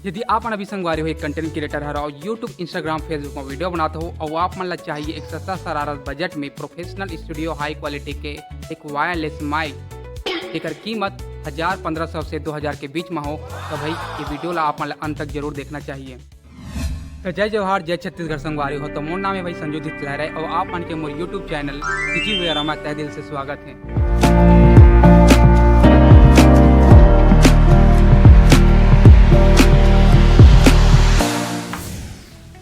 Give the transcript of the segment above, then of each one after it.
यदि आप मन अभी संगवारी हो एक कंटेंट क्रिएटर है और यूट्यूब इंस्टाग्राम फेसबुक में वीडियो बनाते हो और आप मन ला चाहिए एक सस्ता शरारत बजट में प्रोफेशनल स्टूडियो हाई क्वालिटी के एक वायरलेस माइक एकर कीमत 1500 से 2000 के बीच में हो तो भाई ये वीडियो ला आप मन ला अंत तक जरूर देखना चाहिए। तो जय जवाहर जय छत्तीसगढ़ संगवारी हो तो मोर नाम है भाई संजोधित लहरा और आप मन के मोर यूट्यूब चैनल सीजी वेरा तह दिल से स्वागत है।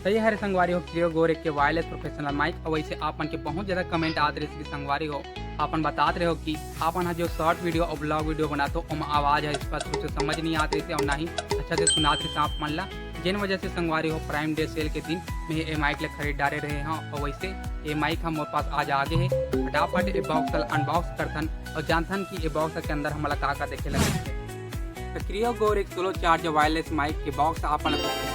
सही हरे संगवारी हो क्लियो गोरे के वायरलेस प्रोफेशनल माइक और वैसे आप मन के बहुत ज़्यादा कमेंट आते रहे इसकी संगवारी हो आपन बताते रहे हो कि आपन जो शॉर्ट वीडियो और ब्लॉग वीडियो बनाते हो उनमें आवाज़ है स्पष्ट रूप से समझ नहीं आते थे और ना ही अच्छा से सुनाते थे आप मन ला जिन वजह से संगवारी हो प्राइम डे सेल के दिन में ये माइक ले खरीद डाले रहे हैं और वैसे ये माइक हमारे पास आज आगे है फटाफट ये बॉक्स अनबॉक्स करथन और जानथन कि ये बॉक्स के अंदर हमारा का देखे लगे। क्रियो गोर एक सोलो चार्ज वायरलेस माइक के बॉक्स आप मन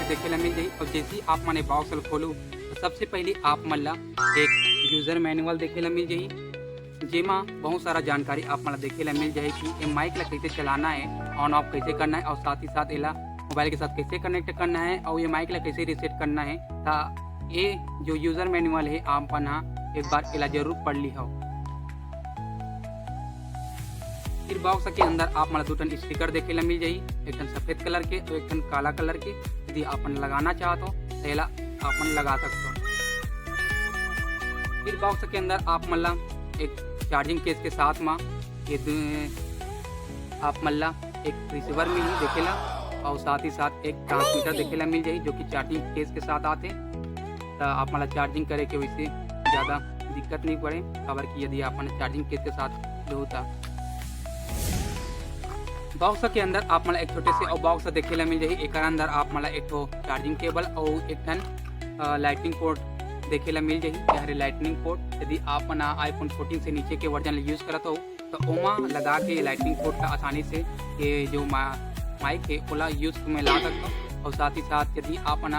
देखे मिल जाए और जैसे ही आप मन बॉक्स खोलू तो सबसे पहले आप मन ला एक यूजर मैनुअल देखे मिल जाए जेमा बहुत सारा जानकारी आप मन देखे मिल जाए कि ये माइक ला कैसे चलाना है, ऑन ऑफ कैसे करना है और साथ ही साथ एला मोबाइल के साथ कैसे कनेक्ट करना है और ये माइक ला कैसे रीसेट करना है। ता ये जो यूजर मैनुअल है आप मन एक बार एला जरूर पढ़ ली हो। फिर बॉक्स के अंदर आप मन 2 स्टिकर देखे ला मिल जाई, एक सफेद कलर के और एक काला कलर के। यदि आपन लगाना चाहते हो तो एला आपन लगा सकते हो। फिर बॉक्स के अंदर आप मन ला एक चार्जिंग केस के साथ में ये आप मन ला एक रिसीवर मिली देखेला और साथ ही साथ एक ट्रांसमीटर देखेला मिल जाई जो कि चार्जिंग केस के साथ आते तो आप मन ला चार्जिंग करे के वैसे ज़्यादा दिक्कत नहीं पड़े खबर की यदि आपन चार्जिंग केस के साथ होता। बॉक्स के अंदर आप मन एक छोटे से और बॉक्स देखे ला मिल जाए एक अंदर आप मन एक चार्जिंग केबल और एक लाइटिंग पोर्ट देखे ला मिल जाए लाइटनिंग पोर्ट। यदि आप मन आईफोन 14 से नीचे के वर्जन यूज़ करत हो तो ओमा लगा के लाइटनिंग पोर्ट का आसानी से ये जो माइक है ओला यूज़ में ला सकते हो। और साथ ही साथ यदि आप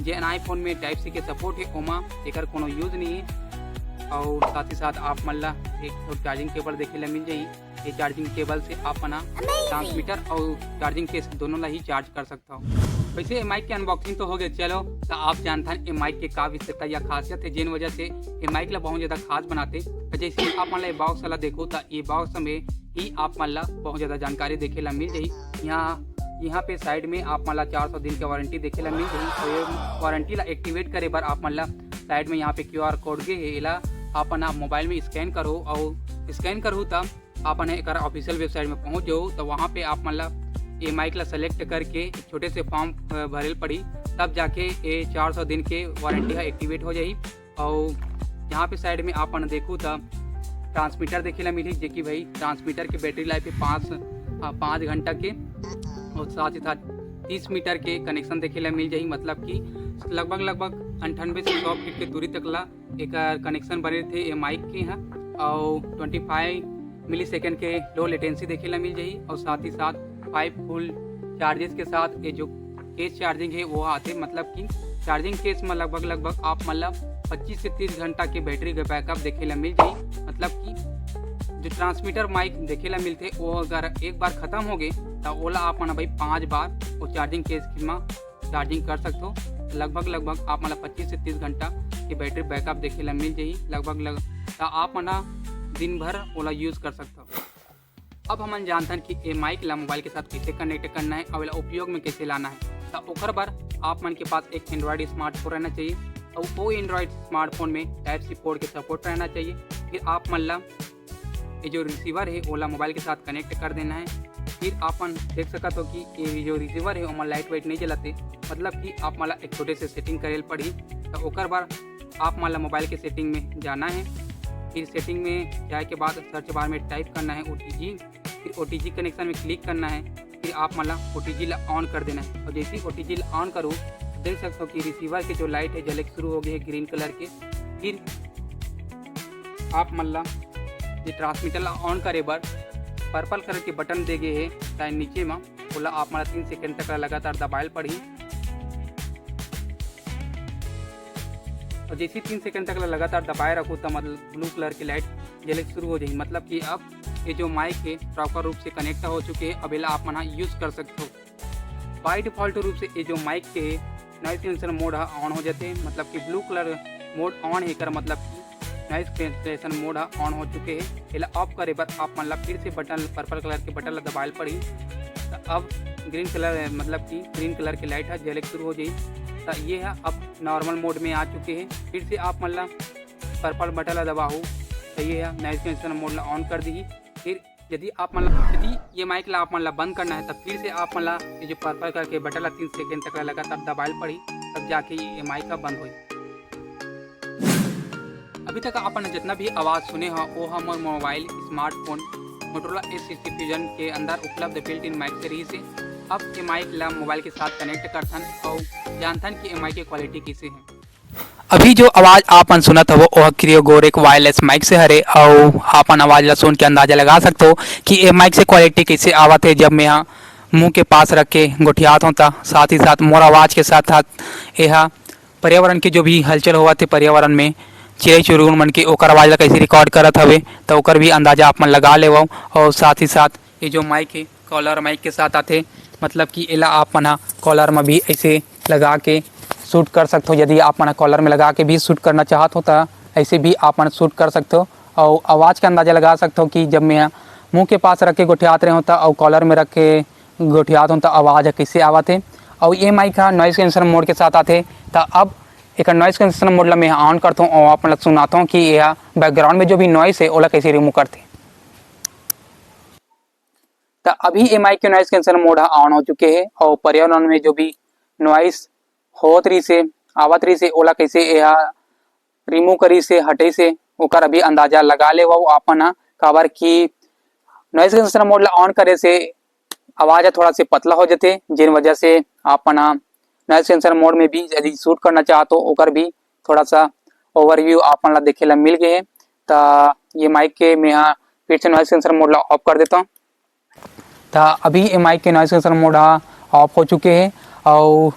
जे आईफोन में टाइप सी के सपोर्ट है ओमा एक कोनो यूज़ नहीं है। और साथ ही साथ आप मन ला एक चार्जिंग केबल देखे ला मिल जाए, ये चार्जिंग केबल से आप ट्रांसमीटर और चार्जिंग केस दोनों ला ही चार्ज कर सकता हो। वैसे माइक के अनबॉक्सिंग तो हो गए, चलो तो आप जानते हैं ये माइक के का विशेषता या खासियत है जिन वजह से ये माइक ला बहुत ज़्यादा खास बनाते। जैसे ही आप मन ला बॉक्स वाला देखो तो ये बॉक्स में ही आप मन ला बहुत ज़्यादा जानकारी देखे ला मिल जाए। यहाँ पे साइड में आप मन ला 400 दिन की वारंटी देखे ला मिल जाए। तो ये वारंटी ला एक्टिवेट करे बार आप मन ला साइड में यहाँ पे QR कोड के है आप मोबाइल में स्कैन करो और स्कैन करूँ तब आप एक ऑफिशियल वेबसाइट में पहुँच जाओ तो वहाँ पे आप मतलब ये माइक ला सेलेक्ट करके छोटे से फॉर्म भरल पड़ी तब जाके ये 400 दिन के वारंटी है एक्टिवेट हो जाए। और यहाँ पे साइड में आप देखूँ तब ट्रांसमीटर देखे ला मिली जो कि भाई ट्रांसमीटर की बैटरी लाइफ है 5 घंटा के और साथ ही साथ 30 मीटर के कनेक्शन देखे ला मिल जाए। मतलब कि लगभग 98 से 100 फीट के दूरी तक ला एक कनेक्शन बने थे ये माइक के हैं और 25 मिलीसेकंड के लो लेटेंसी देखे ला मिल जाए। और साथ ही साथ 5 फुल चार्जेस के साथ ये जो केस चार्जिंग है वो आते, मतलब कि चार्जिंग केस में लगभग आप मतलब 25 से 30 घंटा के बैटरी का बैकअप देखे ला मिल जाए। मतलब कि जो ट्रांसमीटर माइक देखे ला मिलते वो अगर एक बार ख़त्म हो गए तो ओला आप मन भाई 5 बार वो चार्जिंग केस की में चार्जिंग कर सकते हो। लगभग आप मतलब 25 से 30 घंटा की बैटरी बैकअप देखे ला मिल जाए लगभग तो आप मना दिन भर ओला यूज़ कर सकते हो। अब हम जानते हैं कि ये माइक ला मोबाइल के साथ कैसे कनेक्ट करना है और उपयोग में कैसे लाना है। तो ओकर बार आप मन के पास एक एंड्रॉयड स्मार्टफोन रहना चाहिए और वो एंड्रॉयड स्मार्टफोन में टाइप सी पोर्ट के सपोर्ट रहना चाहिए। फिर आप मन ला ये जो रिसीवर है ओला मोबाइल के साथ कनेक्ट कर देना है। फिर आपन देख सकते हो कि ये जो रिसीवर है वो लाइट वाइट नहीं जलाते, मतलब कि आप मला एक छोटे से सेटिंग करेल पड़ी। तो ओकर बार आप मला मोबाइल के सेटिंग में जाना है। फिर सेटिंग में जाए के बाद सर्च बार में टाइप करना है OTG, फिर OTG कनेक्शन में क्लिक करना है। फिर आप मला OTG ला ऑन कर देना है और जैसे ही OTG ला ऑन करो देख सकते हो कि रिसीवर के जो लाइट है जलक शुरू हो गई है ग्रीन कलर के। फिर आप मला ये ट्रांसमीटर ला ऑन करे बार पर्पल कलर के बटन दे गए है चाहे नीचे में बोला आप मला 3 सेकंड तक लगातार दबाइल पड़ी और जैसे 3 सेकंड तक लगातार दबाए रखो तो मतलब ब्लू कलर की लाइट जलक शुरू हो जाएगी। मतलब कि अब ये जो माइक है प्रॉपर रूप से कनेक्ट हो चुके हैं, अब इला आप मना यूज़ कर सकते हो। बाय डिफ़ॉल्ट रूप से ये जो माइक के नॉइज़ कैंसलेशन मोड ऑन हो जाते हैं, मतलब कि ब्लू कलर मोड ऑन है कर मतलब कि नॉइज़ कैंसलेशन मोड ऑन हो चुके हैं। पहले ऑफ करे बाद आप मतलब फिर से बटन पर्पल कलर के बटन दबाइल पड़ी तो अब ग्रीन कलर मतलब कि ग्रीन कलर की लाइट है जले शुरू हो जाए। तो ये है अब नॉर्मल मोड में आ चुके हैं। फिर से आप मतलब पर्पल बटन दबाओ तो ये है नॉइज़ कैंसलेशन मोड ऑन कर दी। फिर यदि आप मतलब यदि ये माइक ला आप मतलब बंद करना है तब फिर से आप मतलब ये जो पर्पल कलर के बटन 3 सेकेंड तक लगातार दबाइल पड़ी तब जाके ये माइक का बंद हुई। अभी तक आपने जितना भी आवाज़ सुने हो वो हमारे mobile smartphone Motorola A60 fusion के अंदर उपलब्ध बिल्ट इन माइक सीरीज से। अब ये माइक ला मोबाइल के साथ कनेक्ट करथन और जानथन कि माइक की क्वालिटी कैसे है। अभी जो आवाज़ आपन सुनत हो वो क्रियोगोर एक वायरलेस माइक से हरे और आपन आवाज़ ला सुन के अंदाजा लगा सकते हो कि ये माइक से क्वालिटी कैसे आवत है। जब मैं यहाँ मुंह के पास रख के गोठियात होता साथ ही साथ मोर आवाज़ के साथ साथ यह पर्यावरण की जो भी हलचल हुआ थे पर्यावरण में चिड़ै चुरुन मन के ओकर आवाज़ ला कैसे रिकॉर्ड करत हवे तो ओकर भी अंदाजा आप मन लगा ले। और साथ ही साथ ये जो माइक है कॉलर माइक के साथ आते मतलब कि एला आप मन कॉलर में भी ऐसे लगा के शूट कर सकते हो। यदि आप मन कॉलर में लगा के भी शूट करना चाहते हो तो ऐसे भी आप मन शूट कर सकते हो। और आवाज़ का अंदाज़ा लगा सकते हो कि जब मैं मुंह के पास रख के गोठियात रहे होता और कॉलर में रख के गोठियात होता आवाज़ कैसे आवत है। और ये माइक का नॉइज़ कैंसलेशन मोड के साथ आते तो अब एक नॉइज़ कैंसलेशन मोड ला मैं ऑन करता हूँ और आप मतलब सुनाता हूँ कि यह बैकग्राउंड में जो भी नॉइज़ है ओला कैसे रिमूव करते। तो अभी ये माइक के नॉइज़ कैंसलेशन मोड ऑन हो चुके हैं और पर्यावरण में जो भी नॉइज़ होत रही से आवत रही से ओला कैसे यह रिमूव करी से हटे से ओकर अभी अंदाजा लगा ले वो आपन काबर की नॉइज़ कैंसलेशन मोड ला ऑन करे से आवाज़ थोड़ा से पतला हो जाते जिन वजह से आपन नॉइज़ कैंसलेशन मोड में भी यदि शूट करना चाहते हो ओकर भी थोड़ा सा ओवरव्यू आपन ला देखे ला मिल गए। तो ये माइक के मैं यहाँ फिर से noise cancellation mode La of कर देता हूँ। तो अभी ये माइक के नॉइज़ कैंसलेशन मोड ऑफ हो चुके हैं और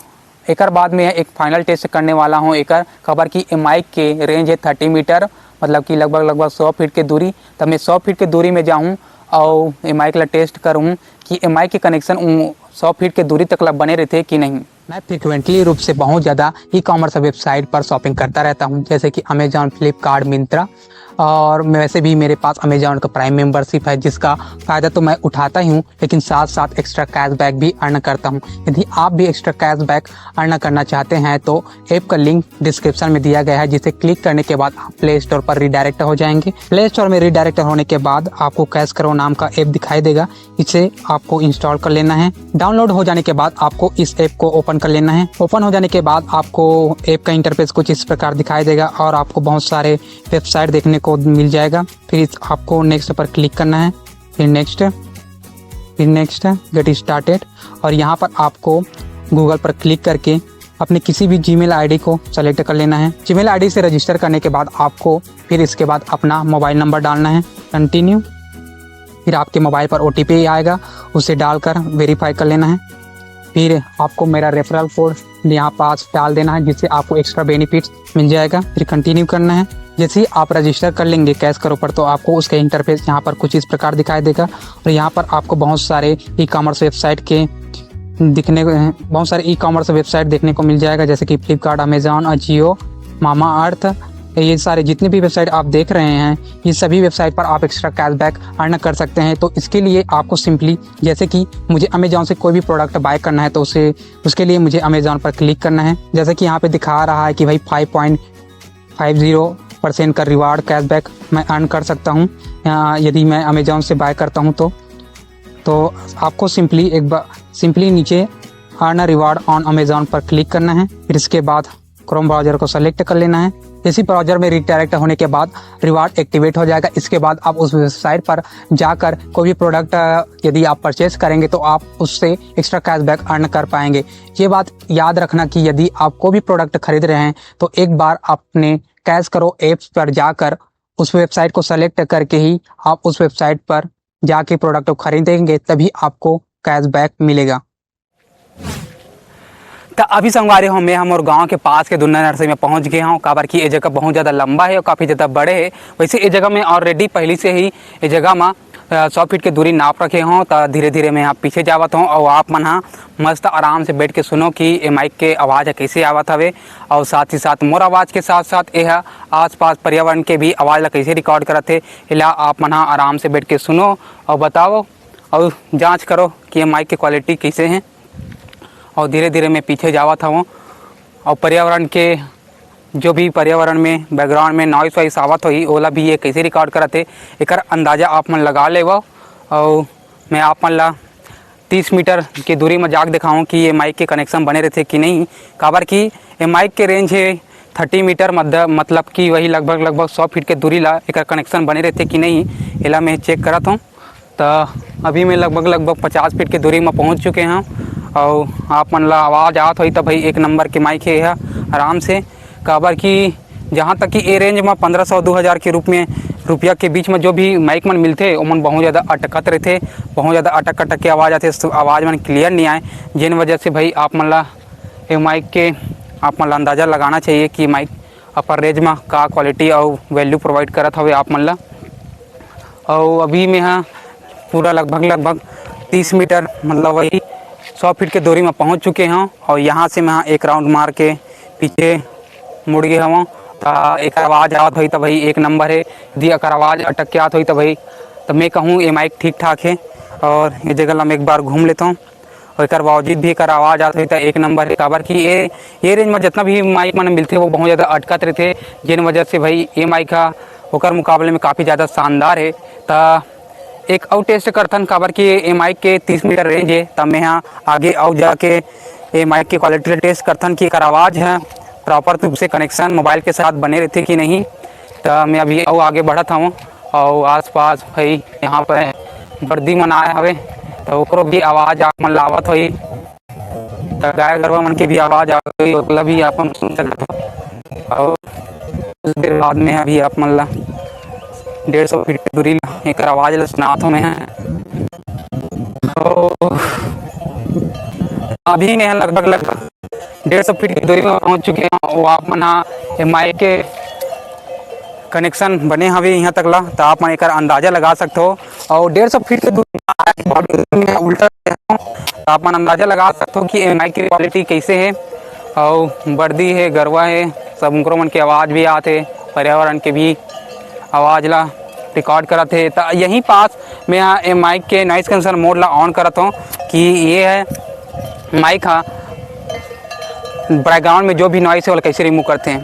एक बाद में एक फाइनल टेस्ट करने वाला हूँ। एक खबर की माइक के रेंज है 30 मीटर मतलब कि लगभग 100 फीट के दूरी। तब मैं 100 फीट के दूरी में जाऊँ और ये माइक ला टेस्ट करूँ कि ये माइक के कनेक्शन 100 फीट के दूरी तक ला बने रहते कि नहीं। मैं फ्रिक्वेंटली रूप से बहुत ज़्यादा ई-कॉमर्स वेबसाइट पर शॉपिंग करता रहता हूँ जैसे कि अमेजॉन, फ्लिपकार्ट, मिंत्रा और वैसे भी मेरे पास अमेजॉन का प्राइम मेंबरशिप है जिसका फ़ायदा तो मैं उठाता ही हूँ लेकिन साथ साथ एक्स्ट्रा कैशबैक भी अर्न करता हूँ। यदि आप भी एक्स्ट्रा कैशबैक अर्न करना चाहते हैं तो ऐप का लिंक डिस्क्रिप्शन में दिया गया है जिसे क्लिक करने के बाद आप प्ले स्टोर पर रिडायरेक्ट हो जाएंगे। प्ले स्टोर में रिडायरेक्ट होने के बाद आपको कैश करो नाम का ऐप दिखाई देगा, इसे आपको इंस्टॉल कर लेना है। डाउनलोड हो जाने के बाद आपको इस ऐप को ओपन कर लेना है। ओपन हो जाने के बाद आपको ऐप का इंटरफेस कुछ इस प्रकार दिखाई देगा और आपको बहुत सारे वेबसाइट देखने को मिल जाएगा। फिर आपको नेक्स्ट पर क्लिक करना है, फिर नेक्स्ट गेट स्टार्टेड और यहाँ पर आपको गूगल पर क्लिक करके अपने किसी भी जीमेल आईडी को सेलेक्ट कर लेना है। जीमेल आईडी से रजिस्टर करने के बाद आपको फिर इसके बाद अपना मोबाइल नंबर डालना है, कंटिन्यू। फिर आपके मोबाइल पर OTP आएगा, उसे डालकर वेरीफाई कर लेना है। फिर आपको मेरा रेफरल कोड यहाँ पास डाल देना है जिससे आपको एक्स्ट्रा बेनिफिट्स मिल जाएगा। फिर कंटिन्यू करना है। जैसे ही आप रजिस्टर कर लेंगे कैश करो पर तो आपको उसका इंटरफेस यहाँ पर कुछ इस प्रकार दिखाई देगा और यहाँ पर आपको बहुत सारे ई-कॉमर्स वेबसाइट देखने को मिल जाएगा जैसे कि फ्लिपकार्ट, अमेजॉन, अजियो, मामा अर्थ। ये सारे जितने भी वेबसाइट आप देख रहे हैं ये सभी वेबसाइट पर आप एक्स्ट्रा कैशबैक अर्न कर सकते हैं। तो इसके लिए आपको सिंपली जैसे कि मुझे अमेजॉन से कोई भी प्रोडक्ट बाय करना है तो उसके लिए मुझे अमेजॉन पर क्लिक करना है। जैसे कि यहाँ पे दिखा रहा है कि भाई 5.50% का रिवार्ड कैशबैक मैं अर्न कर सकता हूँ यदि मैं अमेजॉन से बाय करता हूँ तो आपको सिंपली नीचे अर्न रिवार्ड ऑन अमेजॉन पर क्लिक करना है। फिर इसके बाद क्रोम ब्राउज़र को सेलेक्ट कर लेना है। इसी ब्राउज़र में रिडायरेक्ट होने के बाद रिवार्ड एक्टिवेट हो जाएगा। इसके बाद आप उस वेबसाइट पर जाकर कोई भी प्रोडक्ट यदि आप परचेस करेंगे तो आप उससे एक्स्ट्रा कैशबैक अर्न कर पाएंगे। ये बात याद रखना कि यदि आप कोई भी प्रोडक्ट खरीद रहे हैं तो एक बार अपने कैश करो ऐप्स पर जाकर उस वेबसाइट को सेलेक्ट करके ही आप उस वेबसाइट पर जाके प्रोडक्ट को खरीदेंगे तभी आपको कैशबैक मिलेगा। तो अभी संगवारी हूँ मैं हमारे गांव के पास के दुन्ना नर्सरी में पहुंच गया हूँ। काबर की ये जगह बहुत ज़्यादा लंबा है और काफ़ी ज़्यादा बड़े है। वैसे ये जगह में ऑलरेडी पहले से ही ये जगह में 100 फीट के दूरी नाप रखे हों तो धीरे धीरे मैं यहाँ पीछे जावत हूँ और आप मन हाँ मस्त आराम से बैठ के सुनो कि ये माइक के आवाज़ कैसे आवत हवे और साथ ही साथ मोर आवाज़ के साथ साथ यह आसपास पर्यावरण के भी आवाज़ ला कैसे रिकॉर्ड करत है। इला आप मन हाँ आराम से बैठ के सुनो और बताओ और जांच करो कि ये माइक की क्वालिटी कैसे हैं। और धीरे धीरे मैं पीछे जावत हूँ और पर्यावरण के जो भी पर्यावरण में बैकग्राउंड में नॉइस वाइस आवत होई ओला भी ये कैसे रिकॉर्ड करते एक अंदाज़ा आप मन लगा ले। और मैं आप मन ला 30 मीटर की दूरी में जाके दिखाऊँ कि ये माइक के कनेक्शन बने रहते कि नहीं। काबर कि ये माइक के रेंज है 30 मीटर मतलब कि वही लगभग 100 फीट के दूरी ला एक कनेक्शन बने रहते कि नहीं एला मैं चेक करत हूँ। तो अभी मैं लगभग 50 फीट की दूरी में पहुँच चुके हैं और आप मन ला आवाज़ आवत होई तो भाई एक नंबर के माइक है यह आराम से। काबर कि जहाँ तक कि ए रेंज में 1500-2000 के रूप में रुपया के बीच में जो भी माइक मन मिलते ओमन बहुत ज़्यादा अटकत रहते, बहुत ज़्यादा अटक के आवाज़ आते, आवाज़ मन क्लियर नहीं आए। जिन वजह से भाई आप मन ला ये माइक के आप मन ला अंदाज़ा लगाना चाहिए कि माइक अपर रेंज में का क्वालिटी और वैल्यू प्रोवाइड करत हवे आप मन ला। और अभी मैं यहाँ पूरा लगभग 30 मीटर मतलब वही 100 फीट के दूरी में पहुँच चुके हैं और यहाँ से मैं एक राउंड मार के पीछे मुड़ गए हूँ। तो एक आवाज़ आवत हुई तो भाई एक नंबर है। यदि अगर आवाज़ अटक के आत हुई तो भाई तो मैं कहूँ ये माइक ठीक ठाक है और ये जगह ला मैं एक बार घूम लेता हूँ। और एक बावजूद भी अगर आवाज़ आत हुई तो एक नंबर है। काबर कि ये रेंज में जितना भी माइक मन मिलते वो बहुत ज़्यादा अटकत रहते, जिन वजह से भाई ये माइक का होकर मुकाबले में काफ़ी ज़्यादा शानदार है। तो एक और टेस्ट करथन काबर कि ये माइक के 30 मीटर रेंज है। तब मैं यहाँ आगे और जाके ये माइक की क्वालिटी टेस्ट करथन कि अगर आवाज़ है प्रॉपर रूप से कनेक्शन मोबाइल के साथ बने रहते कि नहीं। तो मैं अभी और आगे बढ़त हूँ और आसपास भाई यहाँ पर बर्दी मन आए हवे तो ओकरो भी आवाज़ आप मन लावत हुई तो गाय गरवा मन के भी आवाज़ आ गई ओला भी आप मन सुन सकते। और कुछ देर बाद में अभी आप मन ला 150 फीट की दूरी एक आवाज़ ला सुनात हूँ मैं। तो अभी मैं लगभग 150 फीट की दूरी में पहुँच चुके हैं और आप मन हाँ माइक के कनेक्शन बने हवे यहाँ तक ला तो आप मन एक अंदाज़ा लगा सकते हो। और 150 फीट की दूरी में उल्टा तो आप मन अंदाज़ा लगा सकते हो कि माइक की क्वालिटी कैसे है। और बर्दी है गरवा है सब उनको मन की आवाज़ भी आते, पर्यावरण के भी आवाज़ ला रिकॉर्ड करत है। तो यहीं पास मैं यहाँ माइक के नॉइस कैंसलेशन मोड ला ऑन करत हूँ कि ये है माइक हाँ बैकग्राउंड में जो भी नॉइस है वो कैसे रिमूव करते हैं।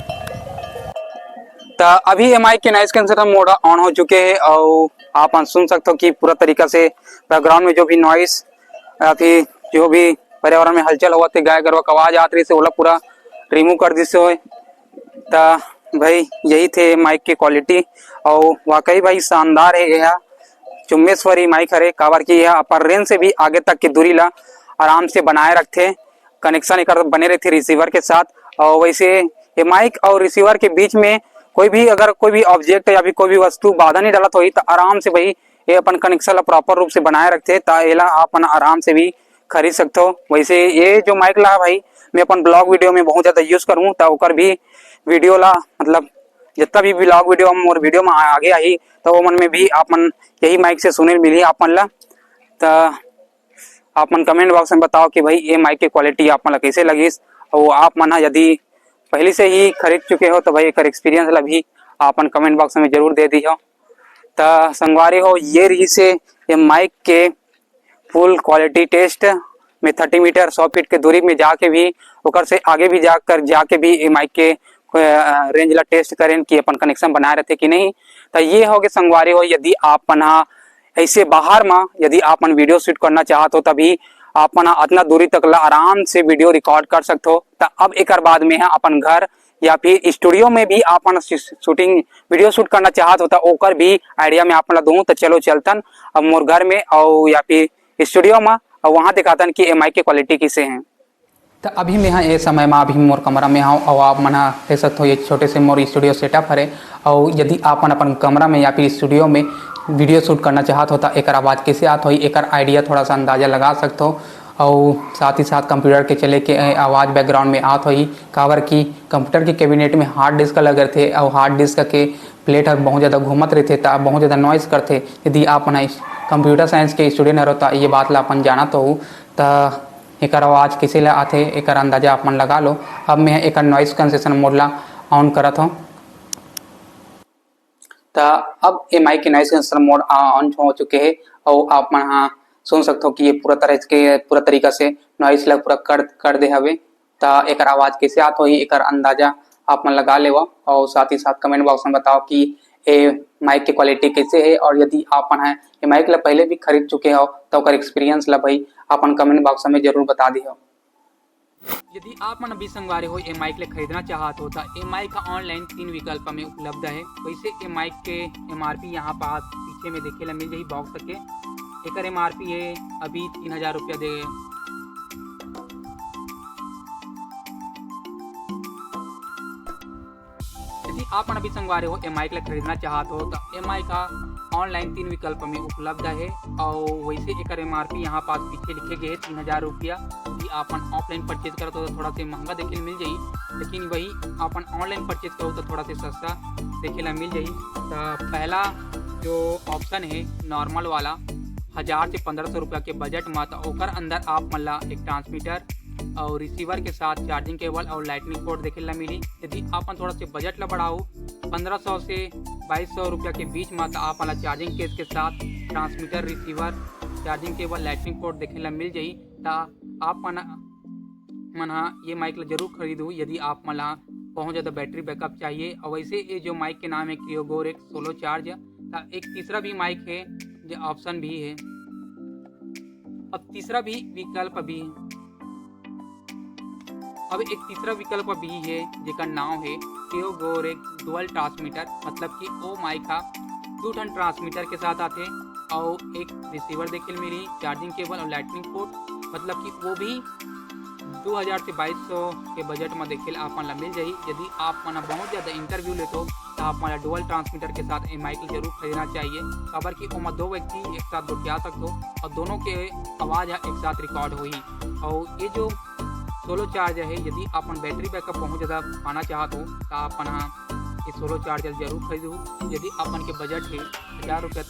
तो अभी ये माइक के नॉइस कैंसलेशन मोड ऑन हो चुके हैं और आप सुन सकते हो कि पूरा तरीका से बैकग्राउंड में जो भी नॉइस या फिर जो भी पर्यावरण में हलचल हुआ थे गाय गरवा आवाज़ आती रही से ओला पूरा रिमूव कर दी से हो। तो भाई यही थे माइक की क्वालिटी और वाकई भाई शानदार है। यह चुम्बेश्वरी माइक हरे काबर की यह अपर रेंज से भी आगे तक की दूरी ला आराम से बनाए रखते, कनेक्शन एक बने रहते रिसीवर के साथ। और वैसे ये माइक और रिसीवर के बीच में कोई भी अगर कोई भी ऑब्जेक्ट या फिर कोई भी वस्तु बाधा नहीं डालत होई तो आराम से भाई ये अपन कनेक्शन प्रॉपर रूप से बनाए रखते ता एला अपन आराम से भी खरीद सकते हो। वैसे ये जो माइक ला भाई मैं अपन ब्लॉग वीडियो में बहुत ज़्यादा यूज़ करूँ तो ओकर भी वीडियो ला मतलब जितना भी ब्लॉग वीडियो और वीडियो में आगे आई तो वो मन में भी आप मन यही माइक से सुने मिली आप मन ला। तो आप मन कमेंट बॉक्स में बताओ कि भाई ये माइक की क्वालिटी आप मन कैसे लगी और आप मन यदि पहले से ही खरीद चुके हो तो भाई एक एक्सपीरियंस ला भी आपन कमेंट बॉक्स में जरूर दे दी हो। तो संगवारी हो ये रही से ये माइक के फुल क्वालिटी टेस्ट में 30 मीटर 100 फीट के दूरी में जाके भी ओकर से आगे भी जाके भी ये माइक के रेंज ला टेस्ट करें कि अपन कनेक्शन बनाए रहते कि नहीं। तो ये हो गए संगवारी हो यदि आपन ऐसे बाहर में यदि आपन वीडियो शूट करना चाहते हो तभी आपन इतना दूरी तक ला आराम से वीडियो रिकॉर्ड कर सकते हो। तो अब एक बाद में है अपन घर या फिर स्टूडियो में भी आपन शूटिंग वीडियो शूट करना चाहत हो तो ओकर भी आइडिया में आपन ला दूँ तो चलो चलतन अब मोर घर में और या फिर स्टूडियो में और वहाँ दिखातन कि एम आई की क्वालिटी किसे हैं। तो अभी मैं ये समय में अभी मोर कमरा में हूँ और आप मन देख सकते हो ये छोटे से मोर स्टूडियो सेटअप है। और यदि आप अपन कमरा में या फिर स्टूडियो में वीडियो शूट करना चाहत हो तो एक आवाज़ कैसे आत हो एक आइडिया थोड़ा सा अंदाज़ा लगा सकते हो। और साथ ही साथ कंप्यूटर के चले के आवाज़ बैकग्राउंड में आत होई काबर की कंप्यूटर के कैबिनेट में हार्ड डिस्क लगे थे और हार्ड डिस्क के प्लेट बहुत ज़्यादा घूमत रहते तो बहुत ज़्यादा नॉइज़ करते। यदि आप कंप्यूटर साइंस के स्टूडेंट हरो तो ये बात ला अपन जाना तो हूँ तो एक आवाज़ किसी ला आथे एक अंदाजा अपन लगा लो। अब मैं एक नॉइस कंसेशन मोड ला ऑन करत हूँ तो अब ये माइक के नॉइस कैंसलेशन मोड ऑन हो चुके हैं और आप मन हाँ सुन सकते हो कि ये पूरा तरीका से नॉइस ला पूरा कर दे हवे। तो एक आवाज़ कैसे आत हो एक अंदाजा आप मन लगा ले और साथ ही साथ कमेंट बॉक्स में बताओ कि ये माइक की क्वालिटी कैसे है और यदि आप मन है ये माइक ला पहले भी खरीद चुके हो तो ओकर एक्सपीरियंस ला भाई अपन कमेंट बॉक्स में जरूर बता दी हो। यदि आप मन अभी संगवारी हो ये माइक ले खरीदना चाहत हो तो ये माइक का ऑनलाइन 3 विकल्प में उपलब्ध है। वैसे ये माइक के MRP यहाँ पास पीछे में देखे ला मिल जाही बॉक्स के एक MRP है अभी 3000 रुपया दे। यदि आप मन अभी संगवारी हो ये माइक ले खरीदना चाहत हो तो ये माइक का ऑनलाइन 3 विकल्प में उपलब्ध है और वैसे एक MRP यहाँ पास पीछे लिखे गए 3000 रुपया। यदि आप ऑफलाइन परचेज करो तो थोड़ा से महंगा देखे मिल जाही, लेकिन वही आप ऑनलाइन परचेज करो तो थोड़ा से सस्ता देखे ला मिल जाही। तो पहला जो ऑप्शन है नॉर्मल वाला 1000 से 1500 रुपया के बजट में तो ओकर अंदर आप मन ला एक ट्रांसमीटर और रिसीवर के साथ चार्जिंग केबल और लाइटनिंग पोर्ट देखे ला मिली। यदि आप थोड़ा से बजट ला बढ़ाओ 1500 से 2200 रुपया के बीच में तो आप वाला चार्जिंग केस के साथ transmitter receiver charging cable lightning port देखे ला मिल जाही। तो आप मन ये माइक ला जरूर खरीदू यदि आप मन ला बहुत ज़्यादा बैटरी बैकअप चाहिए। और वैसे ये जो माइक के नाम है क्रियोगोरेक्स सोलो चार्ज। तो एक तीसरा भी माइक है जो ऑप्शन भी है, अब तीसरा भी विकल्प भी है। अब एक तीसरा विकल्प भी है जिसका नाम है क्रियोगोरेक्स डुअल ट्रांसमीटर, मतलब कि वो माइक का 2 टन ट्रांसमीटर के साथ आते और एक रिसीवर देखे मिली चार्जिंग केबल और लाइटनिंग पोर्ट, मतलब कि वो भी 2000 से 2200 के बजट में देखे आप मन मिल जाही। यदि आप मन बहुत ज़्यादा इंटरव्यू लेते हो तो आप मन डुअल ट्रांसमीटर के साथ ये माइक जरूर खरीदना चाहिए। खबर कि ओमा 2 व्यक्ति एक साथ बतिया सकते हो और दोनों के आवाज़ एक साथ रिकॉर्ड हुई। और ये जो सोलो चार्ज है यदि आप बैटरी बैकअप बहुत ज़्यादा पाना चाहते हो तो आप ये सोलो चार्जर जरूर खरीदो। यदि अपन के बजट है 1000 रुपये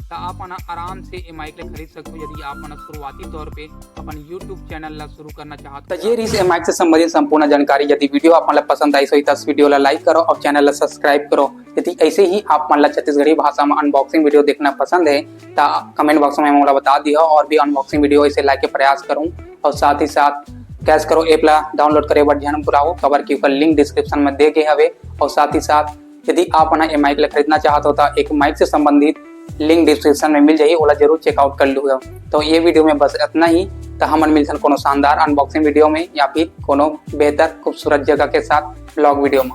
तो आप आराम से ये माइक ले खरीद सकते हो। यदि आप शुरुआती तौर पे अपन YouTube चैनल ला शुरू करना चाहते हो तो ये रही माइक से संबंधित संपूर्ण जानकारी। यदि वीडियो आप मन पसंद आई तो इस वीडियो ला लाइक करो और चैनल ला सब्सक्राइब करो। यदि ऐसे ही आप मन छत्तीसगढ़ी भाषा में अनबॉक्सिंग वीडियो देखना पसंद है तो कमेंट बॉक्स में मुझे बता दियो और भी अनबॉक्सिंग वीडियो ऐसे लाइक के प्रयास करूँ। और साथ ही साथ कैश करो ऐप ला डाउनलोड करे बर ध्यान पुराओ, खबर के ऊपर लिंक डिस्क्रिप्शन में दे गए हवे। और साथ ही साथ यदि आप ये माइक ला खरीदना चाहते हो तो एक माइक से संबंधित लिंक डिस्क्रिप्शन में मिल जाए, ओला जरूर चेकआउट कर लूँगा। तो ये वीडियो में बस इतना ही। तो हम मिलते कोनो शानदार अनबॉक्सिंग वीडियो में या फिर कोनो बेहतर खूबसूरत जगह के साथ ब्लॉग वीडियो में।